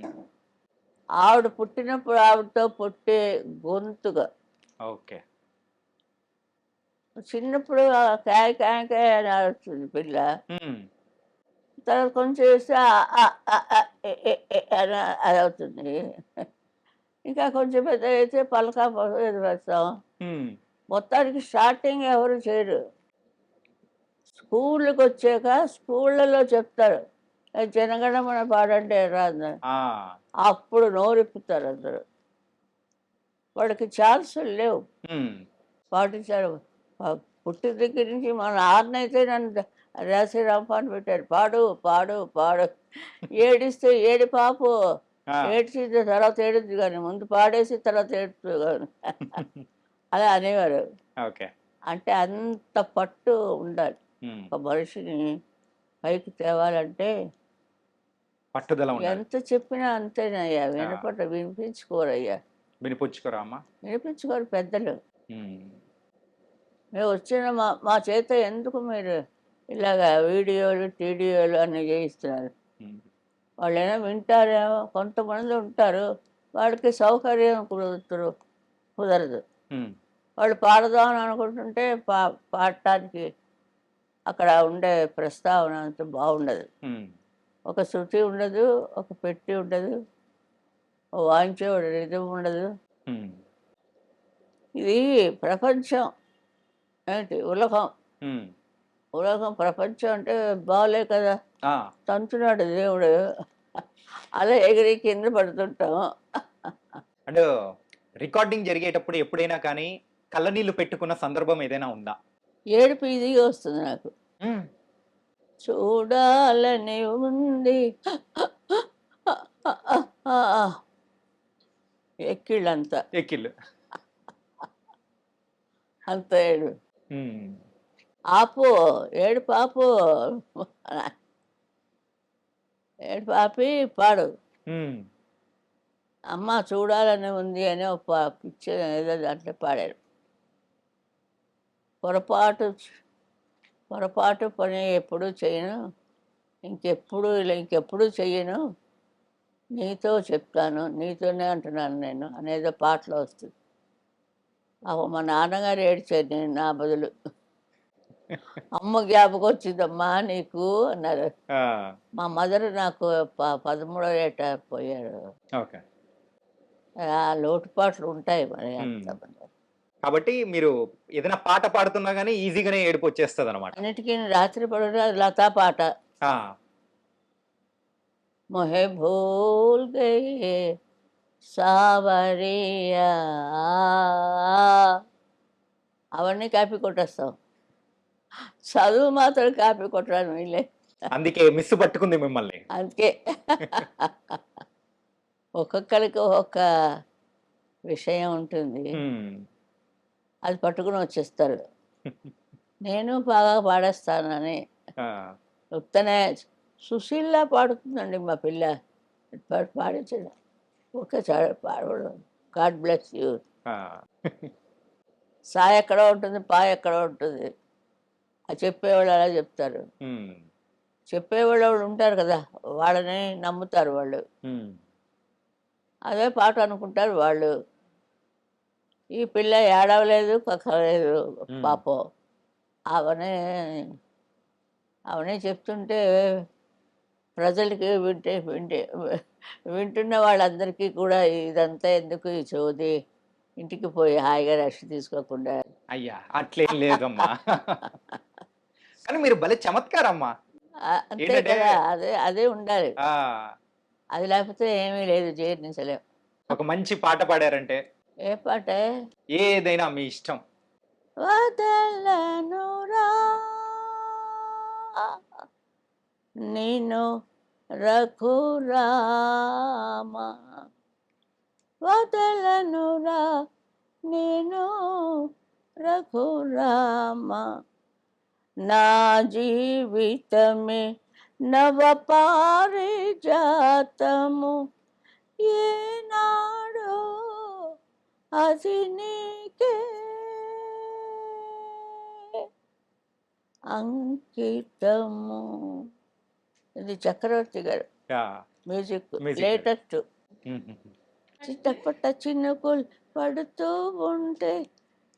S2: ఆవిడ పుట్టినప్పుడు ఆవిడతో పుట్టే గొంతుగా
S1: ఓకే.
S2: చిన్నప్పుడు కాయ్ కాయ్ కాయ్ అని అరుస్తుంది పిల్ల.
S1: హ్మ్.
S2: తర్వాత కొంచెం చేస్తే అ, అ, అ, ఎ, ఎ, ఎ అని అదవుతుంది. ఇంకా కొంచెం పెద్దగయితే పలక ఏదో వేస్తాం.
S1: హ్మ్.
S2: మొత్తానికి స్టార్టింగ్ ఎవరు చేయరు. స్కూళ్ళకొచ్చాక స్కూళ్ళలో చెప్తారు. జనగణమన పాడండి రాదని.
S1: ఆ!
S2: అప్పుడు నోరిప్పుతారు అందరూ. వాళ్ళకి ఛాన్సులు లేవు.
S1: హ్మ్.
S2: పాటించారు. పుట్టిన దగ్గర నుంచి మా నాన్నయితే నన్ను రాసి రంపాన పెట్టారు. పాడు, పాడు, పాడు. ఏడిస్తే ఏడు పాపు.
S1: ఆ!
S2: ఏడ్చిన తర్వాత ఏడుద్ది గానీ, ముందు పాడేసి తర్వాత ఏడుస్తుంది గాని. అలా అనేవారు.
S1: ఓకే.
S2: అంటే అంత పట్టు ఉండాలి.
S1: హ్మ్.
S2: ఒక మనిషిని పైకి తేవాలంటే
S1: పట్టుదల ఉండాలి.
S2: ఎంత చెప్పినా అంతేనయ్యా.
S1: ఆ!
S2: వినిపించుకోరయ్యా.
S1: వినిపుచ్చుకోరా అమ్మ?
S2: వినిపించుకోరు పెద్దలు.
S1: హ్మ్.
S2: మేము వచ్చిన మా మా చేత ఎందుకు మీరు ఇలాగా వీడియోలు, టీడీయోలు అన్నీ చేయిస్తున్నారు?
S1: హ్మ్.
S2: వాళ్ళేమో వింటారేమో, కొంతమంది ఉంటారు. వాళ్ళకి సౌకర్యం కుదరదు.
S1: హ్మ్.
S2: వాళ్ళు పాడదాం అని అనుకుంటుంటే పాడటానికి అక్కడ ఉండే ప్రస్తావన అంత బాగుండదు.
S1: హ్మ్.
S2: ఒక శృతి ఉండదు, ఒక పెట్టి ఉండదు, ఓ వాయించేవాడు రిథమ్ ఉండదు.
S1: హ్మ్.
S2: ఇది ప్రపంచం ఏంటి ఉలగం.
S1: హ్మ్.
S2: ఉలగం ప్రపంచం అంటే బాలే కదా!
S1: ఆ!
S2: తంతున్నాడు దేవుడు. అలా ఎగిరి కింద పడుతుంటాం.
S1: అంటే రికార్డింగ్ జరిగేటప్పుడు ఎప్పుడైనా కానీ కళ్ళనీళ్ళు పెట్టుకున్న సందర్భం ఏదైనా ఉందా?
S2: ఏడుపు ఇదిగా వస్తుంది నాకు. చూడాలని ఉంది ఎక్కిళ్ళంతా
S1: ఎక్కిళ్ళు.
S2: అంత ఏడు.
S1: హ్మ్.
S2: ఆపు, ఏడుపు ఆపు, ఏడుపు ఆపి పాడు.
S1: హ్మ్.
S2: అమ్మ చూడాలని ఉంది అని ఒక పిక్చర్ ఏదో దాంట్లో పాడారు. పొరపాటు పని ఎప్పుడూ చేయను, ఇంకెప్పుడు చెయ్యను, నీతో చెప్తాను, నీతోనే అంటున్నాను నేను అనేదో పాటలో వస్తుంది. మా నాన్నగారు ఏడ్చారు నేను నా బదులు. అమ్మ జ్ఞాపకం వచ్చిందమ్మా నీకు అన్నారు.
S1: ఆ!
S2: మా మదర్ నాకు 13వ ఏట పోయారు.
S1: ఓకే.
S2: ఆ లోటుపాట్లు ఉంటాయి మరి
S1: హ్మ్.
S2: అంతమంది.
S1: కాబట్టి మీరు ఏదైనా పాట పాడుతున్నా గాని ఈజీగానే ఏడుపొచ్చేస్తదనమాట.
S2: అన్నిటికీ రాత్రి పడుట లతా పాట.
S1: ఆ!
S2: మొహే భూల్ గయే సావరియా, అవన్నీ కాపీ కొట్టేస్తాం. చదువు మాత్రం కాపీ కొట్టడానికి వీళ్ళే.
S1: అందుకే మిస్ పట్టుకుంది మిమ్మల్ని.
S2: అందుకే ఒక్కొక్కరికి ఒక్కొక్క విషయం ఉంటుంది,
S1: హ్మ్.
S2: అది పట్టుకుని వచ్చేస్తారు. నేను బాగా పాడేస్తానని
S1: ఆ!
S2: ఉత్తనే సుశీల్లా పాడుతుందండి మా పిల్ల. పాడించడం ఒక్కసారి పాడడం. God bless you.
S1: ఆ!
S2: సా ఎక్కడో ఉంటుంది, పా ఎక్కడో ఉంటుంది. అది చెప్పేవాళ్ళు అలా చెప్తారు.
S1: హ్మ్.
S2: చెప్పేవాళ్ళు ఉంటారు కదా, వాళ్ళని నమ్ముతారు వాళ్ళు.
S1: హ్మ్.
S2: అదే పాట అనుకుంటారు వాళ్ళు. ఈ పిల్ల ఏడవలేదు, కక్కలేదు
S1: హ్మ్.
S2: పాపం. అవనే అవనే చెప్తుంటే ప్రజలకి వింటున్న వాళ్ళందరికీ కూడా ఇదంతా ఎందుకు ఈ చోది, ఇంటికి పోయి హాయిగా రెస్ట్ తీసుకోకుండా.
S1: అయ్యా! అట్లేం లేదమ్మా. కానీ మీరు భలే చమత్కారమ్మా.
S2: అంతే
S1: ఏంటంటే
S2: కదా, అదే అదే ఉండాలి.
S1: ఆ!
S2: అది లేకపోతే ఏమీ లేదు, జీర్ణించలేం.
S1: ఒక మంచి పాట పాడారంటే
S2: ఏ పాటే?
S1: ఏదైనా మీ ఇష్టం.
S2: వదలనురా నిన్ను రఘురామ, వదలనురా నేను రఘురామ, నా జీవితమే నవ పారిజాతము, ఏనాడో అది నీకే అంకితము. ఇది చక్రవర్తి గారు
S1: యాహ్!
S2: Music,
S1: music.
S2: లేటెస్ట్.
S1: హుహుహు.
S2: చిట్టపట్ట చినుకులు పడుతూ ఉంటే,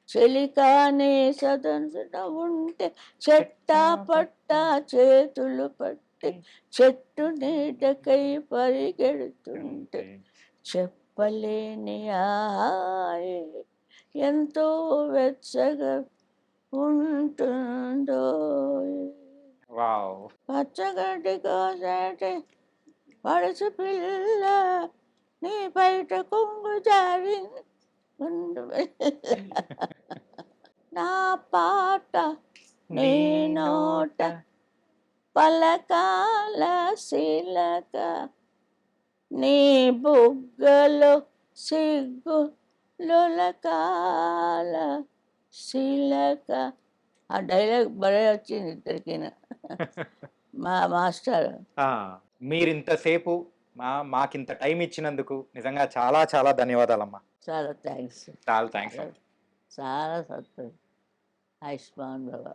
S2: చెలికానే సదనసన ఉంటే, చెట్టా పట్ట చేతులు పట్టి చెట్టు నీడకై పరిగెడుతుంటే, చెప్పలేని హాయి ఎంతో వెచ్చగా ఉంటుందో.
S1: వావ్!
S2: పచ్చగడ్డి కోసేటి పడుచు పిల్ల నీ బయట కొంగు జారి నా పాట నీ నోట పలకాల శిలక, నీ బుగ్గలో సిగ్గు లొలకాల శిలక. ఆ డైలాగ్ భలే వచ్చింది ఇద్దరికి. మా మాస్టర్.
S1: ఆ! మీరింతసేపు మాకింత టైమ్ ఇచ్చినందుకు నిజంగా చాలా చాలా ధన్యవాదాలమ్మా.
S2: చాలా థ్యాంక్స్.
S1: చాలా థాంక్స్
S2: చాలా
S1: అమ్మా.
S2: చాలా సంతోషం. ఆయుష్మాన్ భవ.